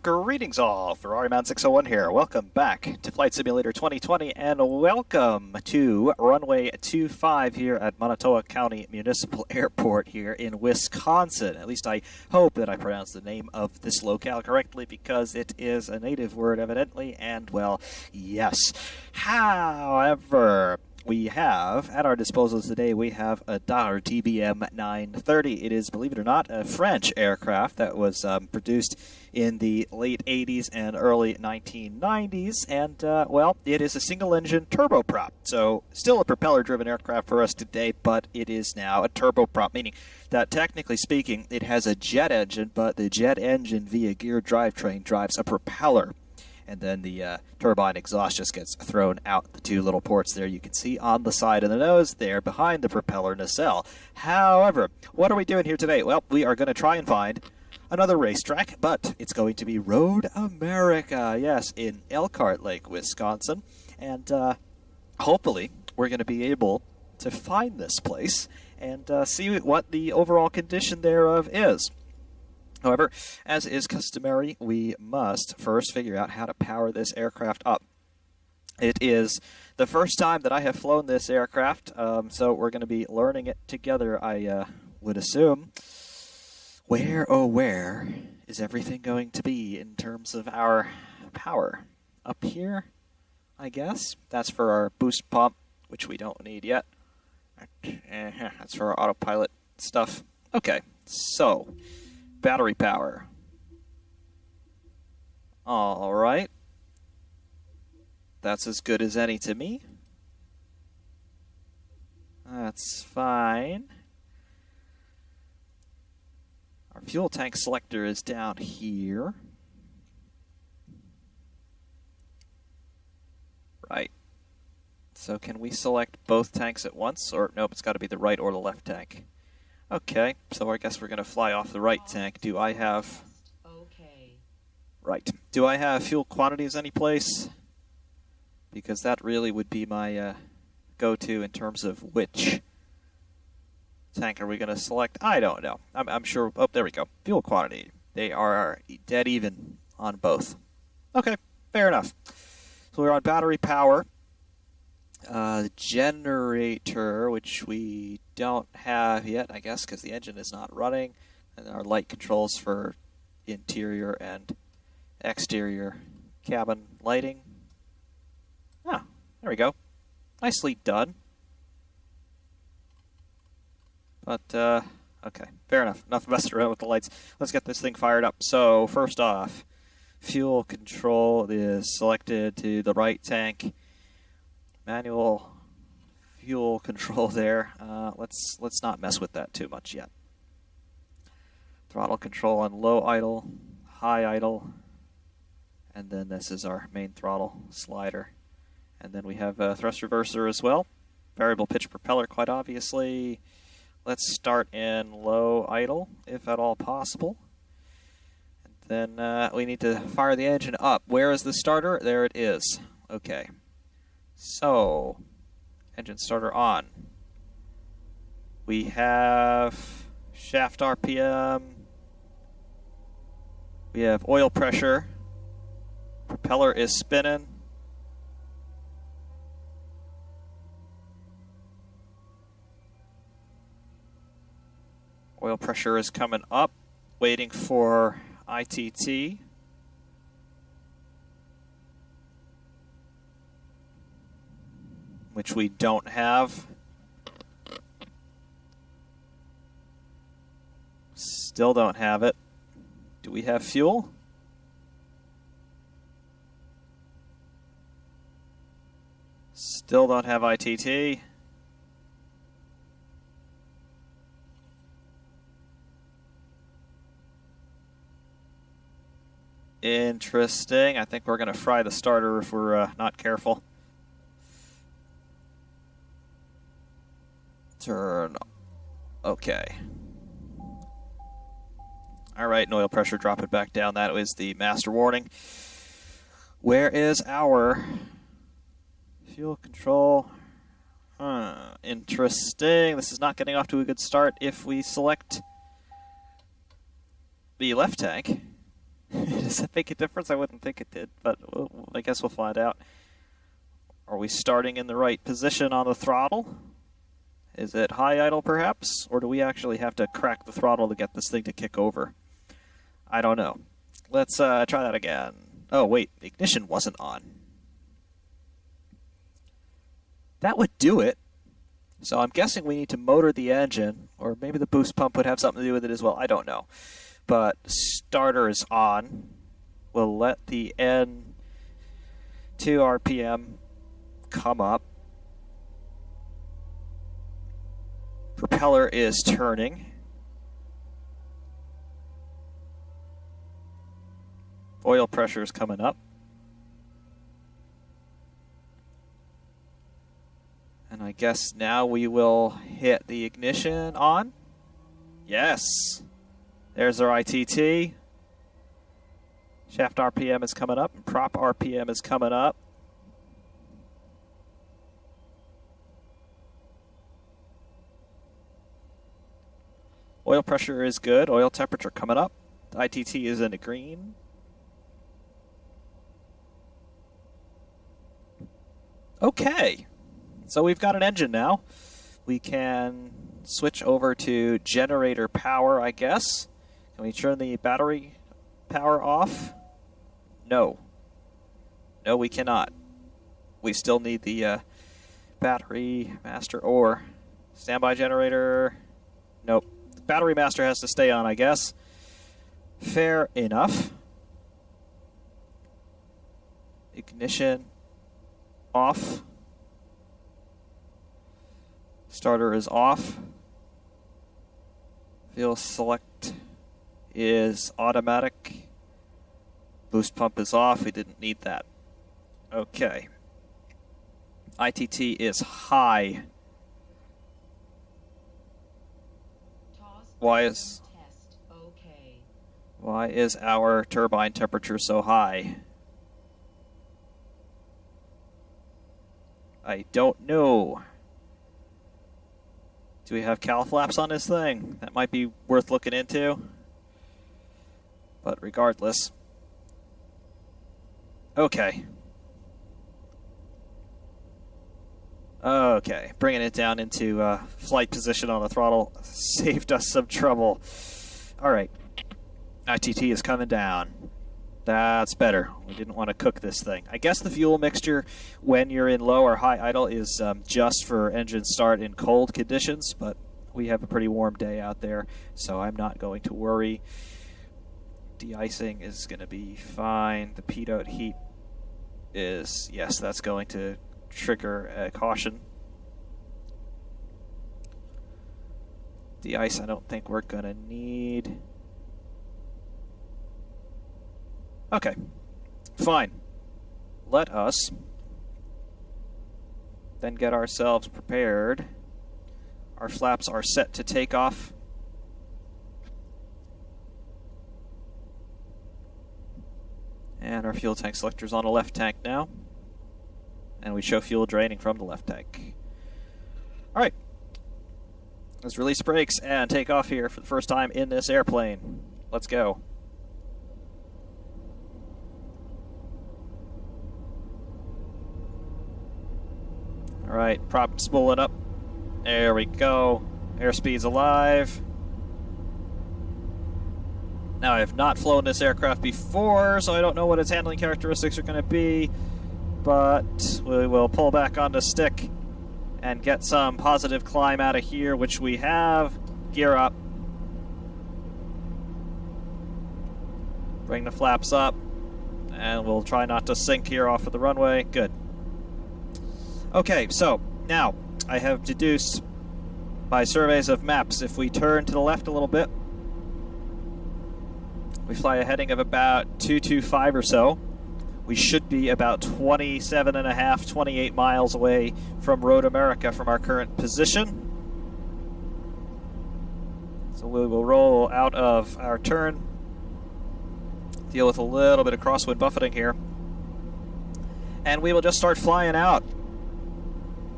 Greetings all, Ferrari-Man 601 here. Welcome back to Flight Simulator 2020 and welcome to runway 25 here at Manitowoc County Municipal Airport here in Wisconsin. At least I hope that I pronounced the name of this locale correctly because it is a native word evidently, and well, yes. However, we have, at our disposal today, we have a Dar TBM 930. It is, believe it or not, a French aircraft that was produced in the late 80s and early 1990s. And, well, it is a single-engine turboprop. So, still a propeller-driven aircraft for us today, but it is now a turboprop, meaning that, technically speaking, it has a jet engine, but the jet engine via gear drivetrain drives a propeller. And then the turbine exhaust just gets thrown out the two little ports there you can see on the side of the nose there behind the propeller nacelle. However, what are we doing here today? Well, we are going to try and find another racetrack, but it's going to be Road America, yes, in Elkhart Lake, Wisconsin. And hopefully we're going to be able to find this place and see what the overall condition thereof is. However, as is customary, we must first figure out how to power this aircraft up. It is the first time that I have flown this aircraft, so we're going to be learning it together, I would assume. Where, oh where, is everything going to be in terms of our power? Up here, I guess? That's for our boost pump, which we don't need yet. That's for our autopilot stuff. Okay, so battery power. All right. That's as good as any to me. That's fine. Our fuel tank selector is down here. Right. So can we select both tanks at once? Or nope, it's got to be the right or the left tank. Okay, so I guess we're going to fly off the right tank. Do I have... Okay. Right. Do I have fuel quantities anyplace? Because that really would be my go-to in terms of which tank are we going to select. I don't know. I'm sure... Oh, there we go. Fuel quantity. They are dead even on both. Okay, fair enough. So we're on battery power. Generator, which we don't have yet, I guess, because the engine is not running, and our light controls for interior and exterior cabin lighting. Ah, there we go. Nicely done. But, okay, fair enough. Enough messing around with the lights. Let's get this thing fired up. So, first off, fuel control is selected to the right tank. Manual fuel control there. Let's not mess with that too much yet. Throttle control on low idle, high idle, and then this is our main throttle slider. And then we have a thrust reverser as well. Variable pitch propeller, quite obviously. Let's start in low idle, if at all possible. And then we need to fire the engine up. Where is the starter? There it is. Okay. So, engine starter on. We have shaft RPM. We have oil pressure. Propeller is spinning. Oil pressure is coming up. Waiting for ITT. Which we don't have. Still don't have it. Do we have fuel? Still don't have ITT. Interesting. I think we're going to fry the starter if we're not careful. Turn. Okay. Alright, and oil pressure, drop it back down. That was the master warning. Where is our fuel control? Interesting. This is not getting off to a good start if we select the left tank. Does that make a difference? I wouldn't think it did, but I guess we'll find out. Are we starting in the right position on the throttle? Is it high idle, perhaps? Or do we actually have to crack the throttle to get this thing to kick over? I don't know. Let's try that again. Oh, wait. The ignition wasn't on. That would do it. So I'm guessing we need to motor the engine, or maybe the boost pump would have something to do with it as well. I don't know. But starter is on. We'll let the N2 RPM come up. Propeller is turning. Oil pressure is coming up. And I guess now we will hit the ignition on. Yes. There's our ITT. Shaft RPM is coming up, and prop RPM is coming up. Oil pressure is good. Oil temperature coming up. The ITT is in the green. Okay. So we've got an engine now. We can switch over to generator power, I guess. Can we turn the battery power off? No. No, we cannot. We still need the battery master or standby generator. Nope. The battery master has to stay on, I guess. Fair enough. Ignition off. Starter is off. Fuel select is automatic. Boost pump is off. We didn't need that. Okay. ITT is high. Why is our turbine temperature so high? I don't know. Do we have cowl flaps on this thing? That might be worth looking into. But regardless. Okay. Okay, bringing it down into flight position on the throttle saved us some trouble. All right. ITT is coming down. That's better. We didn't want to cook this thing. I guess the fuel mixture when you're in low or high idle is just for engine start in cold conditions, but we have a pretty warm day out there, so I'm not going to worry. De-icing is going to be fine. The pitot heat is, yes, that's going to trigger a caution. De-ice I don't think we're going to need. Okay, fine. Let us then get ourselves prepared. Our flaps are set to take off. And our fuel tank selector is on the left tank now. And we show fuel draining from the left tank. All right. Let's release brakes and take off here for the first time in this airplane. Let's go. All right, prop spooling up. There we go. Airspeed's alive. Now, I have not flown this aircraft before, so I don't know what its handling characteristics are going to be, but we will pull back on the stick and get some positive climb out of here, which we have. Gear up. Bring the flaps up, and we'll try not to sink here off of the runway. Good. Okay, so now I have deduced by surveys of maps, if we turn to the left a little bit, we fly a heading of about 225 or so. We should be about 27.5, 28 miles away from Road America from our current position. So we will roll out of our turn, deal with a little bit of crosswind buffeting here, and we will just start flying out.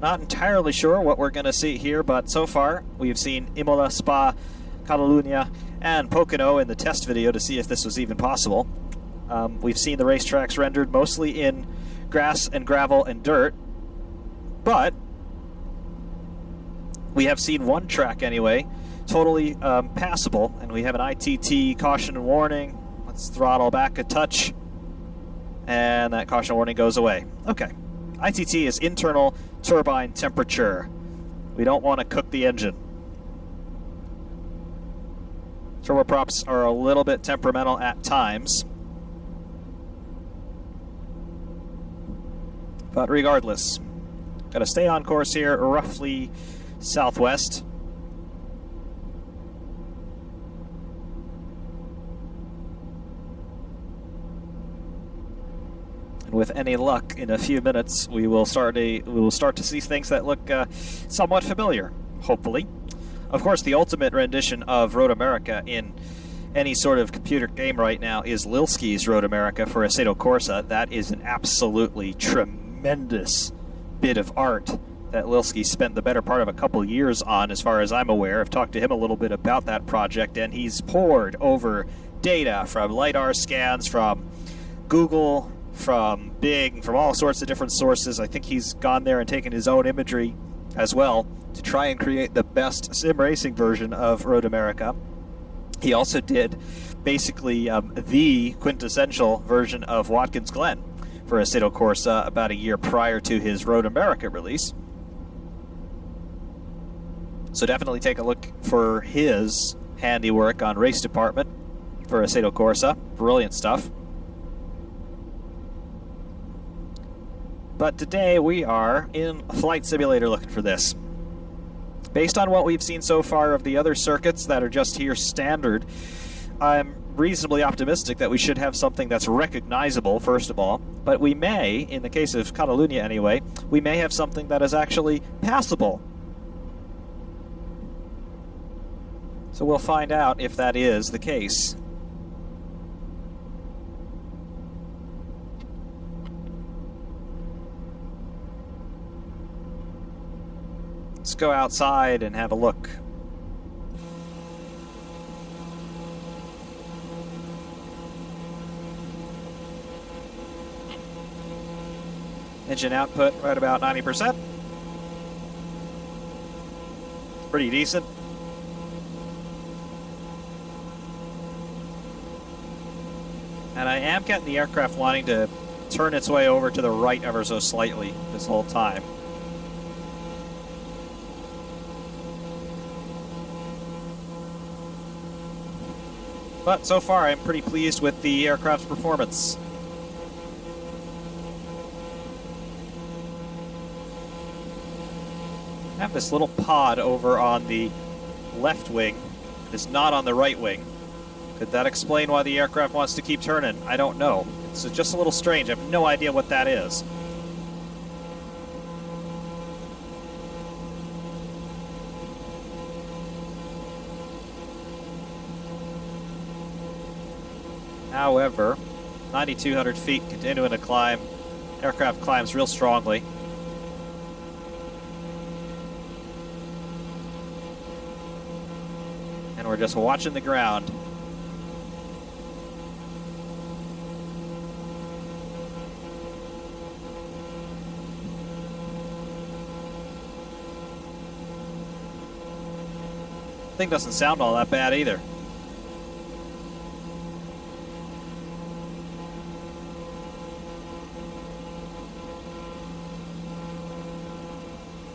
Not entirely sure what we're going to see here, but so far we've seen Imola, Spa, Catalunya and Pocono in the test video to see if this was even possible. We've seen the racetracks rendered mostly in grass and gravel and dirt, but we have seen one track anyway, totally passable, and we have an ITT caution and warning. Let's throttle back a touch, and that caution warning goes away. Okay, ITT is internal turbine temperature. We don't want to cook the engine. Turboprops are a little bit temperamental at times, but regardless, got to stay on course here, roughly southwest. And with any luck, in a few minutes, we will start to see things that look somewhat familiar, hopefully. Of course, the ultimate rendition of Road America in any sort of computer game right now is Lilski's Road America for Assetto Corsa. That is an absolutely tremendous bit of art that Lilski spent the better part of a couple years on, as far as I'm aware. I've talked to him a little bit about that project, and he's pored over data from LiDAR scans, from Google, from Bing, from all sorts of different sources. I think he's gone there and taken his own imagery as well to try and create the best sim racing version of Road America. He also did basically the quintessential version of Watkins Glen for Assetto Corsa about a year prior to his Road America release. So definitely take a look for his handiwork on race department for Assetto Corsa. Brilliant stuff. But today we are in a flight simulator looking for this. Based on what we've seen so far of the other circuits that are just here standard, I'm reasonably optimistic that we should have something that's recognizable, first of all. But we may, in the case of Catalunya anyway, we may have something that is actually passable. So we'll find out if that is the case. Let's go outside and have a look. Engine output right about 90%. Pretty decent. And I am getting the aircraft wanting to turn its way over to the right ever so slightly this whole time. But so far, I'm pretty pleased with the aircraft's performance. I have this little pod over on the left wing. It's not on the right wing. Could that explain why the aircraft wants to keep turning? I don't know. It's just a little strange. I have no idea what that is. However, 9,200 feet, continuing to climb. Aircraft climbs real strongly. And we're just watching the ground. Thing doesn't sound all that bad either.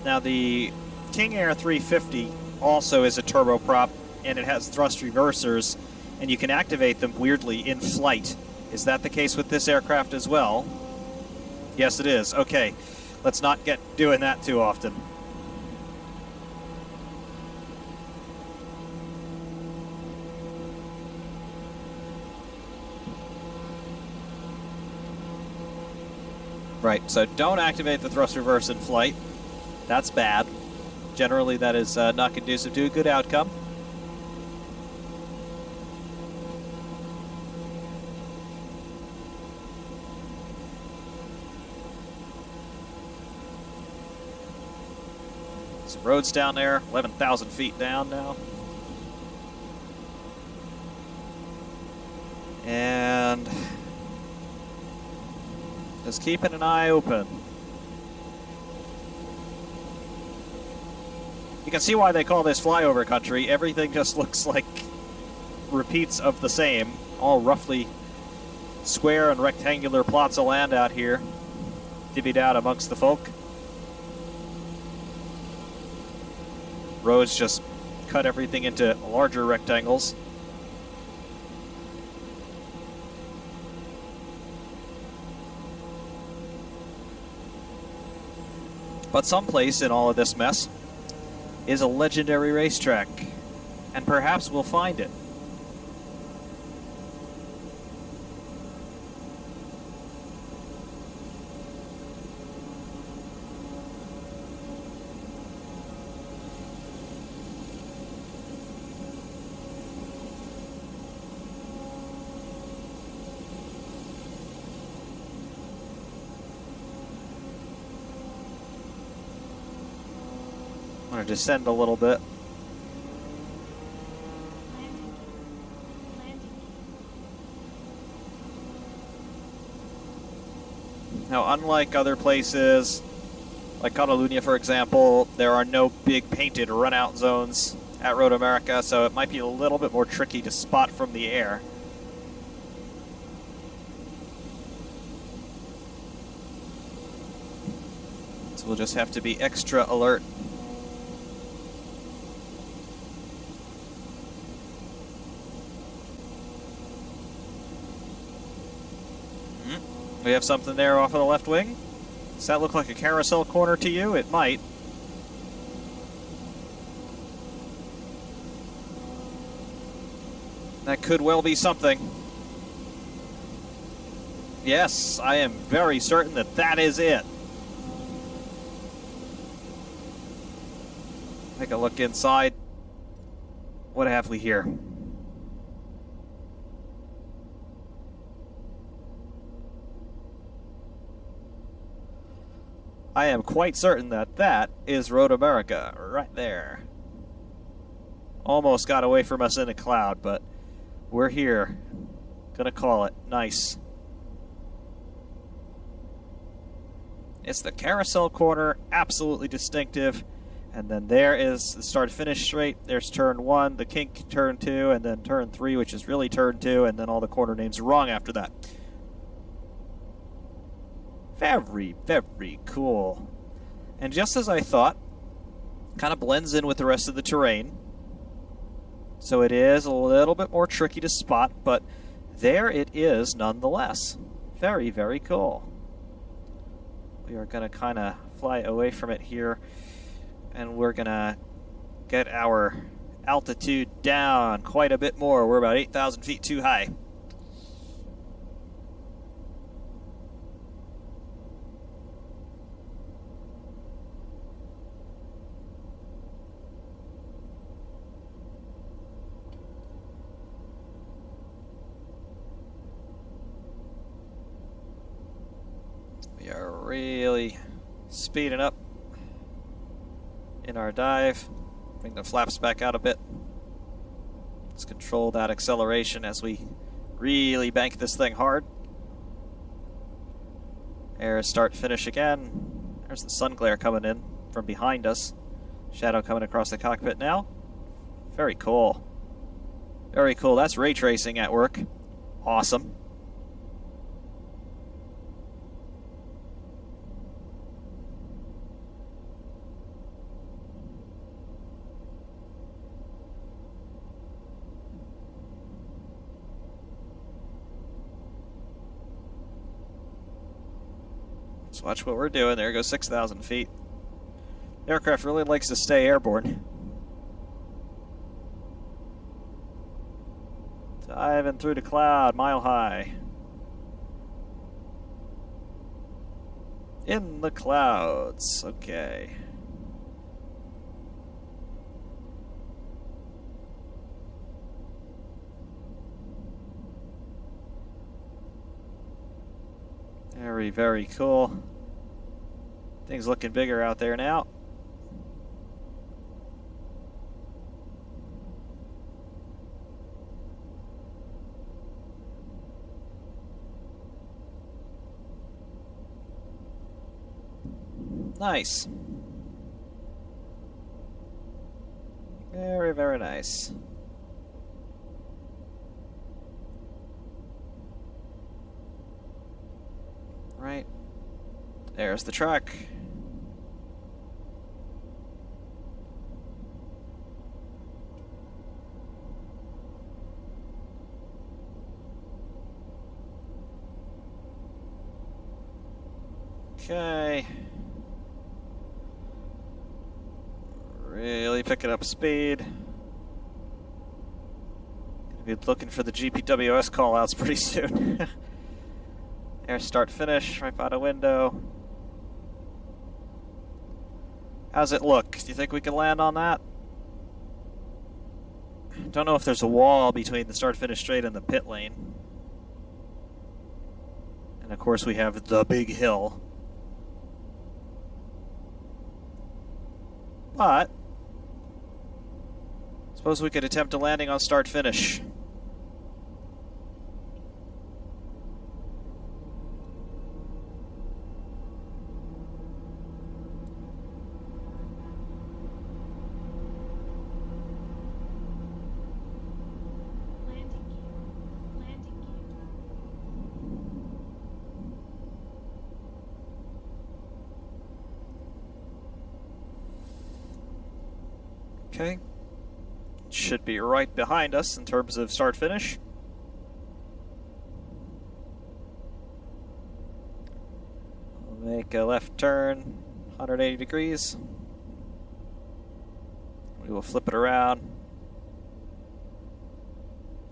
Now the King Air 350 also is a turboprop, and it has thrust reversers, and you can activate them weirdly in flight. Is that the case with this aircraft as well? Yes, it is. Okay, let's not get doing that too often. Right, so don't activate the thrust reverse in flight. That's bad. Generally, that is not conducive to a good outcome. Some roads down there, 11,000 feet down now. and just keeping an eye open. You can see why they call this flyover country. Everything just looks like repeats of the same, all roughly square and rectangular plots of land out here, divvied out amongst the folk. Roads just cut everything into larger rectangles. But someplace in all of this mess is a legendary racetrack, and perhaps we'll find it. I'm going to descend a little bit. Now, unlike other places, like Catalunya, for example, there are no big painted run-out zones at Road America, so it might be a little bit more tricky to spot from the air. So we'll just have to be extra alert. We have something there off of the left wing. Does that look like a carousel corner to you? It might. That could well be something. Yes, I am very certain that that is it. Take a look inside. What have we here? I am quite certain that that is Road America, right there. Almost got away from us in a cloud, but we're here. Gonna call it. Nice. It's the Carousel Corner, absolutely distinctive. And then there is the start-finish straight. There's turn 1, the kink turn 2, and then turn 3, which is really turn 2, and then all the corner names are wrong after that. Very, very cool. And just as I thought, kind of blends in with the rest of the terrain. So it is a little bit more tricky to spot, but there it is nonetheless. Very, very cool. We are going to kind of fly away from it here, and we're going to get our altitude down quite a bit more. We're about 8,000 feet too high. We are really speeding up in our dive. Bring the flaps back out a bit. Let's control that acceleration as we really bank this thing hard. Air start finish again. There's the sun glare coming in from behind us. Shadow coming across the cockpit now. Very cool. Very cool. That's ray tracing at work. Awesome. Let's watch what we're doing. There goes 6,000 feet. The aircraft really likes to stay airborne. Diving through the cloud, mile high. In the clouds. Okay. Very, very cool. Things looking bigger out there now. Nice. Very, very nice. Right. There's the truck. Okay. Really picking up speed. Gonna be looking for the GPWS callouts pretty soon. Air start finish, right by the window. How's it look? Do you think we can land on that? Don't know if there's a wall between the start finish straight and the pit lane. And of course we have the big hill. But suppose we could attempt a landing on start finish. Okay. Should be right behind us in terms of start finish. We'll make a left turn, 180 degrees. We will flip it around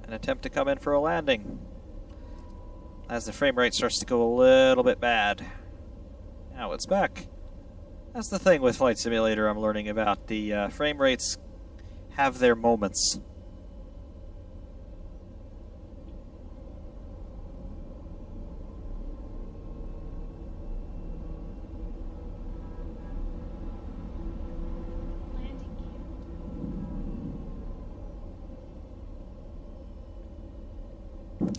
and attempt to come in for a landing as the frame rate starts to go a little bit bad. Now it's back. That's the thing with Flight Simulator I'm learning about. The frame rates have their moments.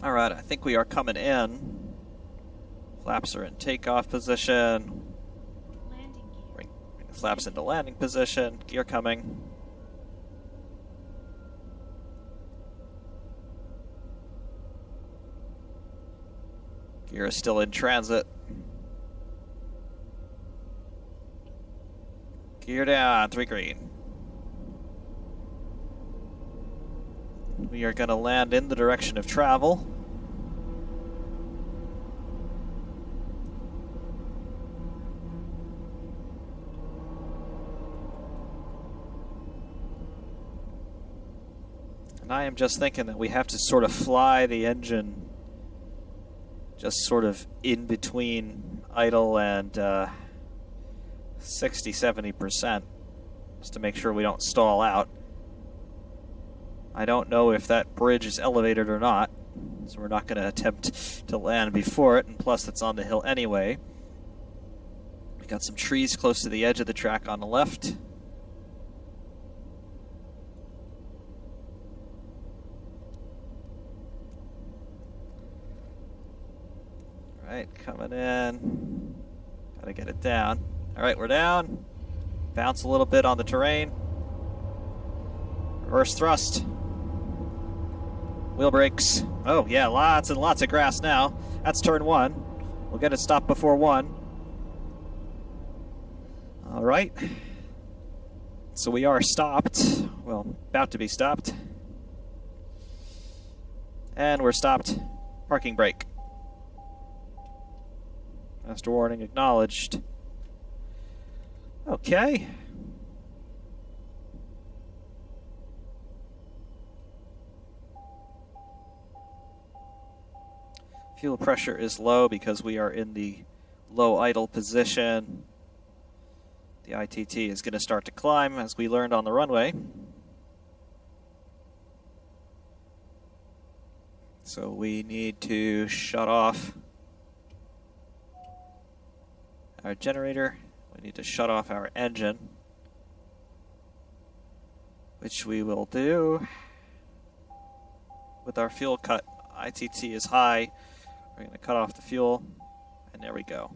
Alright, I think we are coming in. Flaps are in takeoff position. Bring the flaps into landing position. Gear coming. Gear is still in transit. Gear down, 3 green. We are going to land in the direction of travel. And I am just thinking that we have to sort of fly the engine just sort of in between idle and 60-70%, just to make sure we don't stall out. I don't know if that bridge is elevated or not, so we're not going to attempt to land before it, and plus it's on the hill anyway. We got some trees close to the edge of the track on the left. Alright, coming in. Gotta get it down. Alright, we're down. Bounce a little bit on the terrain. Reverse thrust. Wheel brakes. Oh, yeah, lots and lots of grass now. That's turn 1. We'll get it stopped before 1. Alright. So we are stopped. Well, about to be stopped. And we're stopped. Parking brake. Master warning acknowledged. Okay. Fuel pressure is low because we are in the low idle position. The ITT is going to start to climb as we learned on the runway. So we need to shut off our generator. We need to shut off our engine, which we will do with our fuel cut. ITT is high. We're going to cut off the fuel, and there we go.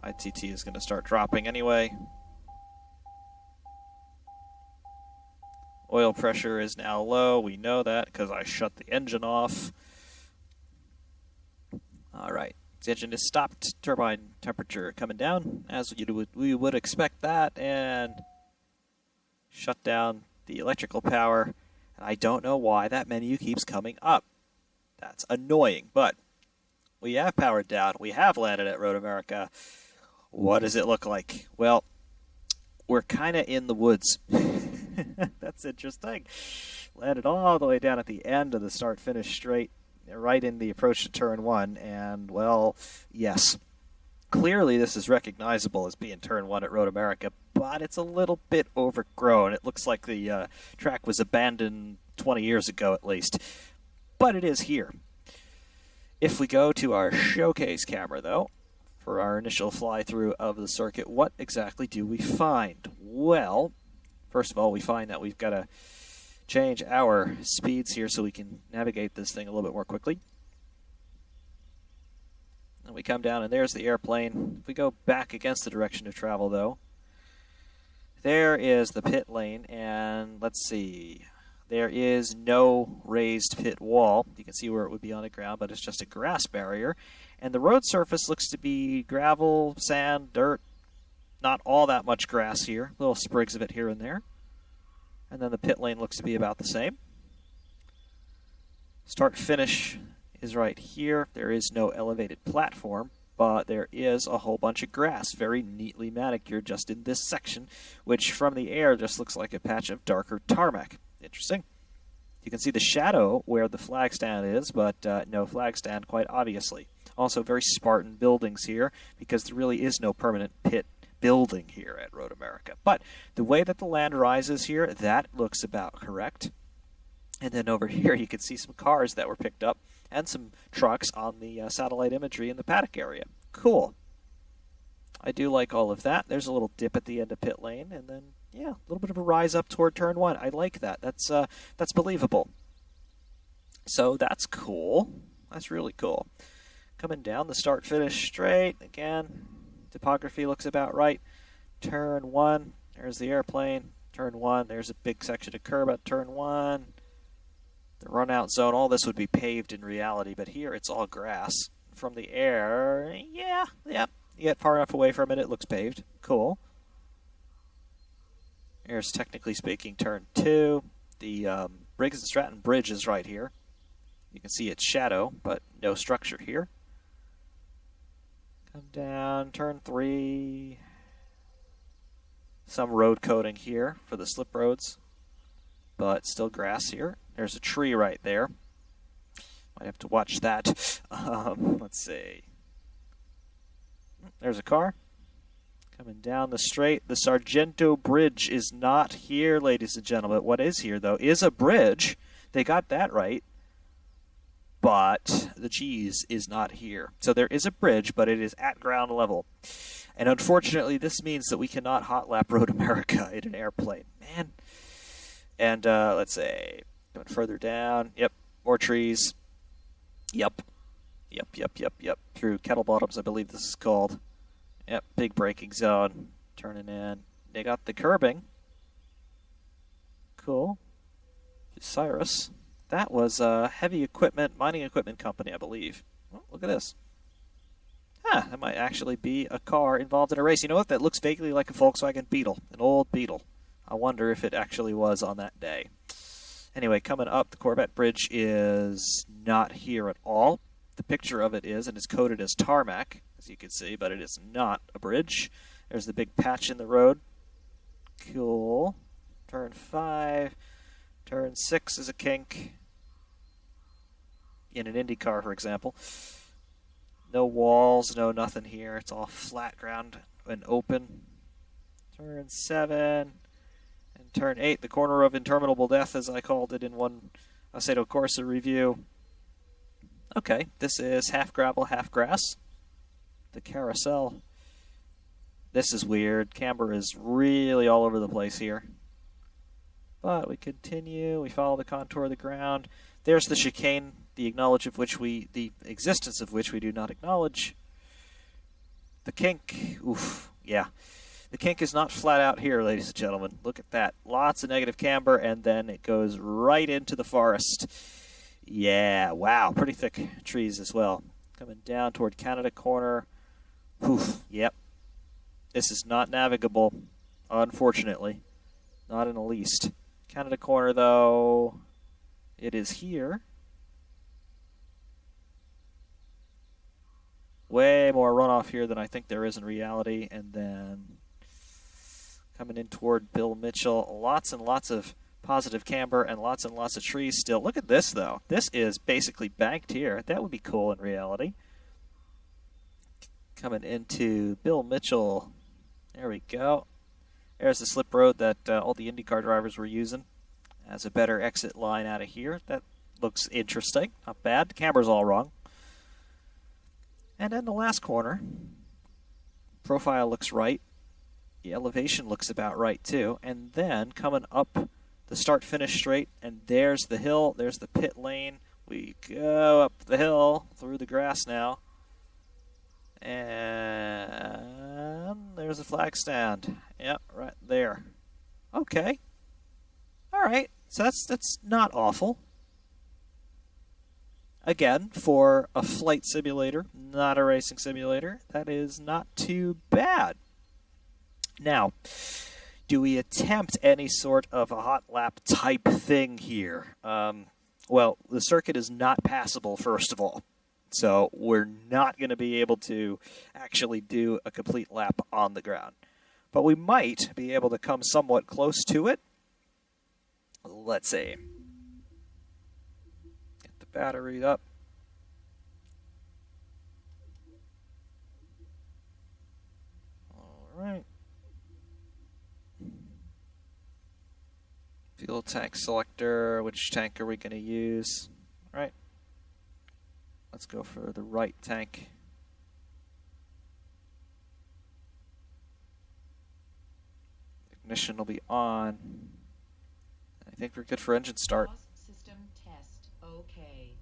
ITT is going to start dropping anyway. Oil pressure is now low. We know that because I shut the engine off. All right. The engine is stopped. Turbine temperature coming down, as we would expect that, and shut down the electrical power. And I don't know why that menu keeps coming up. That's annoying, but we have powered down. We have landed at Road America. What does it look like? Well, we're kind of in the woods. That's interesting. Landed all the way down at the end of the start-finish straight, right in the approach to turn 1, and, well, yes. Clearly this is recognizable as being turn 1 at Road America, but it's a little bit overgrown. It looks like the track was abandoned 20 years ago at least. But it is here. If we go to our showcase camera, though, for our initial fly-through of the circuit, what exactly do we find? Well, first of all, we find that we've got to change our speeds here so we can navigate this thing a little bit more quickly. And we come down, and there's the airplane. If we go back against the direction of travel, though, there is the pit lane, and let's see. There is no raised pit wall. You can see where it would be on the ground, but it's just a grass barrier. And the road surface looks to be gravel, sand, dirt. Not all that much grass here. Little sprigs of it here and there. And then the pit lane looks to be about the same. Start-finish is right here. There is no elevated platform, but there is a whole bunch of grass, very neatly manicured just in this section, which from the air just looks like a patch of darker tarmac. Interesting. You can see the shadow where the flag stand is, but no flag stand quite obviously. Also very Spartan buildings here, because there really is no permanent pit building here at Road America. But the way that the land rises here, that looks about correct. And then over here you can see some cars that were picked up and some trucks on the satellite imagery in the paddock area. Cool. I do like all of that. There's a little dip at the end of pit lane, and then, yeah, a little bit of a rise up toward turn 1. I like that. That's believable. So that's cool. That's really cool. Coming down the start-finish straight, again, topography looks about right. Turn 1, there's the airplane. Turn 1, there's a big section of curb at turn 1. The run-out zone, all this would be paved in reality, but here it's all grass. From the air, yeah. You get far enough away from it, it looks paved. Cool. Here's, technically speaking, turn 2. The Briggs and Stratton Bridge is right here. You can see its shadow, but no structure here. Come down, turn 3. Some road coating here for the slip roads, but still grass here. There's a tree right there. Might have to watch that. Let's see. There's a car. Coming down the straight. The Sargento Bridge is not here, ladies and gentlemen. What is here, though, is a bridge. They got that right. But the cheese is not here. So there is a bridge, but it is at ground level. And unfortunately, this means that we cannot hot lap Road America in an airplane. Man. And let's say, going further down. Yep, more trees. Yep. Through Kettle Bottoms, I believe this is called. Yep, big braking zone. Turning in. They got the curbing. Cool. Cyrus. That was a heavy equipment, mining equipment company, I believe. Oh, look at this. That might actually be a car involved in a race. You know what? That looks vaguely like a Volkswagen Beetle, an old Beetle. I wonder if it actually was on that day. Anyway, coming up, the Corvette Bridge is not here at all. The picture of it is, and it's coded as tarmac, as you can see, but it is not a bridge. There's the big patch in the road. Cool. Turn 5. Turn 6 is a kink. In an Indy car, for example. No walls, no nothing here. It's all flat ground and open. Turn 7. And turn 8, the corner of interminable death, as I called it in one Assetto Corsa review. Okay, this is half gravel, half grass. The carousel. This is weird. Camber is really all over the place here. But we continue. We follow the contour of the ground. There's the chicane, the existence of which we do not acknowledge. The kink, oof, yeah. The kink is not flat out here, ladies and gentlemen. Look at that. Lots of negative camber, and then it goes right into the forest. Yeah, wow. Pretty thick trees as well. Coming down toward Canada Corner. Oof, yep. This is not navigable, unfortunately. Not in the least. Canada Corner, though, it is here. Way more runoff here than I think there is in reality. And then coming in toward Bill Mitchell, lots and lots of positive camber and lots of trees still. Look at this, though. This is basically banked here. That would be cool in reality. Coming into Bill Mitchell. There we go. There's the slip road that all the IndyCar drivers were using as a better exit line out of here. That looks interesting. Not bad. The camber's all wrong. And then the last corner. Profile looks right. The elevation looks about right, too. And then coming up the start-finish straight, and there's the hill. There's the pit lane. We go up the hill through the grass now. And there's a flag stand. Yep, right there. Okay. All right. So that's not awful. Again, for a flight simulator, not a racing simulator, that is not too bad. Now, do we attempt any sort of a hot lap type thing here? Well, the circuit is not passable, first of all. So we're not going to be able to actually do a complete lap on the ground. But we might be able to come somewhat close to it. Let's see. Get the battery up. All right. Fuel tank selector. Which tank are we going to use? All right. Let's go for the right tank. Ignition will be on. I think we're good for engine start. System test. Okay.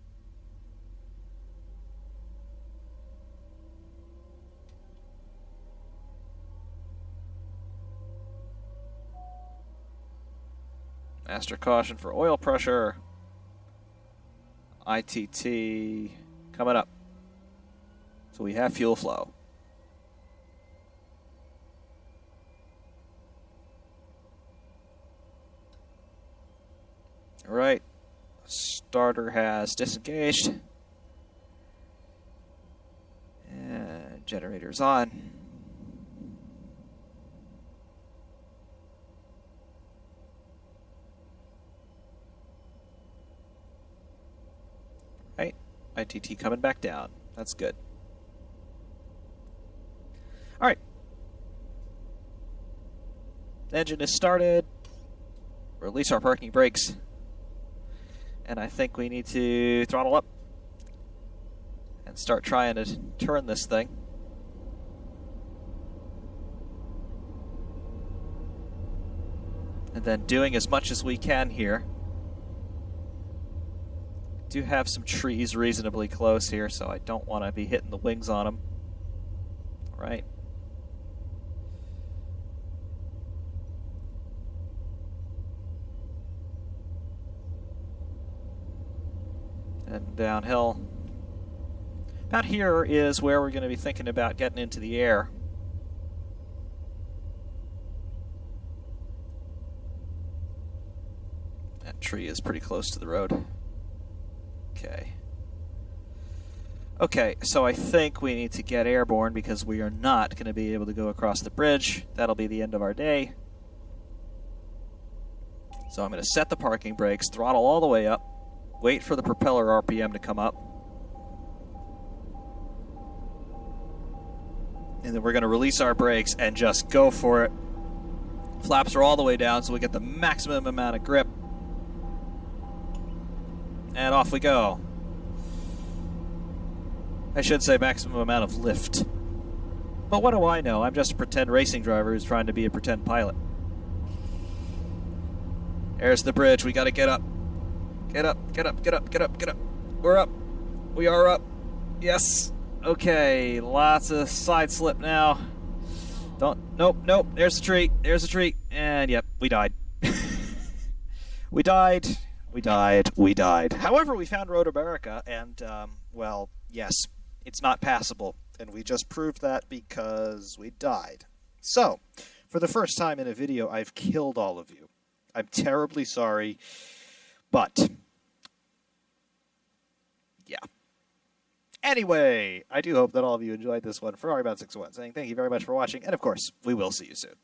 Master caution for oil pressure. ITT coming up. So we have fuel flow. All right. Starter has disengaged. And generator's on. Right. ITT coming back down. That's good. All right. The engine is started. Release our parking brakes. And I think we need to throttle up and start trying to turn this thing. And then doing as much as we can here. Do have some trees reasonably close here, so I don't want to be hitting the wings on them. All right. And downhill. About here is where we're going to be thinking about getting into the air. That tree is pretty close to the road. Okay. Okay, so I think we need to get airborne because we are not going to be able to go across the bridge. That'll be the end of our day. So I'm going to set the parking brakes, throttle all the way up, wait for the propeller RPM to come up. And then we're going to release our brakes and just go for it. Flaps are all the way down so we get the maximum amount of grip. And off we go. I should say maximum amount of lift. But what do I know? I'm just a pretend racing driver who's trying to be a pretend pilot. There's the bridge. We got to get up. Get up, get up, get up, get up, get up. We're up. We are up. Yes. Okay, lots of side slip now. Nope, there's a tree, and yep, we died. We died. However, we found Road America, and, well, yes, it's not passable, and we just proved that because we died. So, for the first time in a video, I've killed all of you. I'm terribly sorry, but yeah. Anyway, I do hope that all of you enjoyed this one. For Aribound601, saying thank you very much for watching, and of course, we will see you soon.